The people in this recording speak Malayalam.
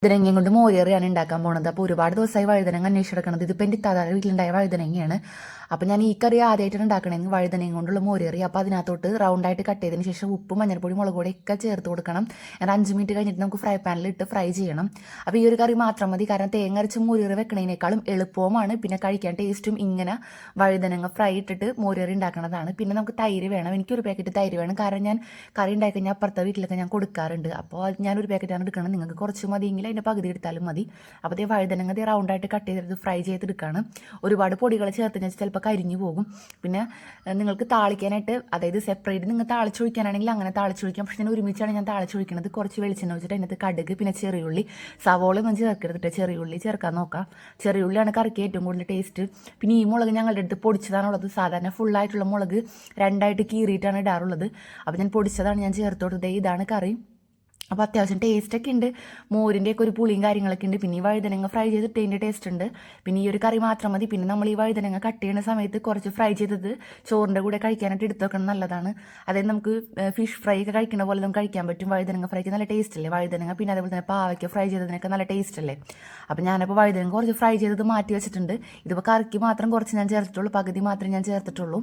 വഴുതനങ്ങയും കൊണ്ട് മോരേറിയാണ് ഉണ്ടാക്കാൻ പോണത്. അപ്പോൾ ഒരുപാട് ദിവസമായി വഴുതനങ്ങ അന്വേഷിച്ചെടുക്കണത്. ഇതിപ്പോൾ എൻ്റെ ഇത്താതാടെ വീട്ടിലുണ്ടായ വഴുതനങ്ങയാണ്. അപ്പോൾ ഞാൻ ഈ കറി ആദ്യമായിട്ടാണ് ഉണ്ടാക്കണമെങ്കിൽ വഴുതനയും കൊണ്ടുള്ള മോരേറി. അപ്പോൾ അതിനകത്തോട്ട് റൗണ്ടായിട്ട് കട്ട് ചെയ്തതിന് ശേഷം ഉപ്പ്, മഞ്ഞൾപ്പൊടി, മുളക് പൊടി ഒക്കെ ചേർത്ത് കൊടുക്കണം. എന്നാൽ 5 മിനിറ്റ് കഴിഞ്ഞിട്ട് നമുക്ക് ഫ്രൈ പാനിൽ ഇട്ട് ഫ്രൈ ചെയ്യണം. അപ്പോൾ ഈ ഒരു കറി മാത്രം മതി. കാരണം തേങ്ങ അരച്ച് മോരേറി വെക്കണതിനേക്കാളും എളുപ്പവുമാണ്. പിന്നെ കഴിക്കാൻ ടേസ്റ്റും ഇങ്ങനെ വഴുതനങ്ങ ഫ്രൈ ഇട്ടിട്ട് മോരേറി ഉണ്ടാക്കുന്നതാണ്. പിന്നെ നമുക്ക് തൈര് വേണം. എനിക്കൊരു പാക്കറ്റ് തൈര് വേണം. കാരണം ഞാൻ കറി ഉണ്ടാക്കി കഴിഞ്ഞാൽ അപ്പുറത്തെ വീട്ടിലൊക്കെ ഞാൻ കൊടുക്കാറുണ്ട്. അപ്പോൾ ഞാനൊരു പാക്കറ്റാണ് എടുക്കണം. നിങ്ങൾക്ക് കുറച്ച് മതിയെങ്കിൽ അതിൻ്റെ പകുതി എടുത്താലും മതി. അപ്പോൾ അതേ വഴുതനങ്ങ റൗണ്ടായിട്ട് കട്ട് ചെയ്തെടുത്ത് ഫ്രൈ ചെയ്തെടുക്കുകയാണ്. ഒരുപാട് പൊടികൾ ചേർത്ത് വെച്ചാൽ ചിലപ്പോൾ കരിഞ്ഞു പോകും. പിന്നെ നിങ്ങൾക്ക് താളിക്കാനായിട്ട്, അതായത് സെപ്പറേറ്റ് നിങ്ങൾ താളിച്ചൊഴിക്കാനാണെങ്കിൽ അങ്ങനെ താളിച്ചൊഴിക്കാം. പക്ഷേ ഞാൻ ഒരുമിച്ചാണ് ഞാൻ താളിച്ചൊഴിക്കുന്നത്. കുറച്ച് വെളിച്ചെണ്ണ വെച്ചിട്ട് അതിനകത്ത് കടുക്, പിന്നെ ചെറിയുള്ളി, സവോള ഒന്നും ചേർക്കരുതിട്ട് ചെറിയുള്ളി ചേർക്കാൻ നോക്കാം. ചെറിയുള്ളിയാണ് കറിക്ക് ഏറ്റവും കൂടുതൽ ടേസ്റ്റ്. പിന്നെ ഈ മുളക് ഞങ്ങളുടെ അടുത്ത് പൊടിച്ചതാണുള്ളത്. സാധാരണ ഫുള്ളായിട്ടുള്ള മുളക് 2ആയിട്ട് കീറിയിട്ടാണ് ഇടാറുള്ളത്. അപ്പോൾ ഞാൻ പൊടിച്ചതാണ് ഞാൻ ചേർത്ത് കൊടുത്തത്. ഇതാണ് കറി. അപ്പോൾ അത്യാവശ്യം ടേസ്റ്റൊക്കെ ഉണ്ട്. മോരിൻ്റെയൊക്കെ ഒരു പുളിയും കാര്യങ്ങളൊക്കെ ഉണ്ട്. പിന്നെ ഈ വഴുതനങ്ങ ഫ്രൈ ചെയ്തിട്ടതിൻ്റെ ടേസ്റ്റ് ഉണ്ട്. പിന്നെ ഈ ഒരു കറി മാത്രം മതി. പിന്നെ നമ്മൾ ഈ വഴുതനങ്ങ കട്ട് ചെയ്യുന്ന സമയത്ത് കുറച്ച് ഫ്രൈ ചെയ്തത് ചോറിൻ്റെ കൂടെ കഴിക്കാനായിട്ട് എടുത്ത് വെക്കണം, നല്ലതാണ്. അതായത് നമുക്ക് ഫിഷ് ഫ്രൈ ഒക്കെ കഴിക്കുന്ന പോലെ നമുക്ക് കഴിക്കാൻ പറ്റും. വഴുതനങ്ങ ഫ്രൈക്ക് നല്ല ടേസ്റ്റ് അല്ലേ വഴുതനങ്ങ. പിന്നെ അതേപോലെ തന്നെ പാവയ്ക്ക ഫ്രൈ ചെയ്തതിനൊക്കെ നല്ല ടേസ്റ്റ് അല്ലേ. അപ്പോൾ ഞാനപ്പോൾ വഴുതനങ്ങ കുറച്ച് ഫ്രൈ ചെയ്തത് മാറ്റി വെച്ചിട്ടുണ്ട്. ഇതിപ്പോൾ കറിക്ക് മാത്രം കുറച്ച് ഞാൻ ചേർത്തിട്ടുള്ളൂ, പകുതി മാത്രമേ ഞാൻ ചേർത്തിട്ടുള്ളൂ.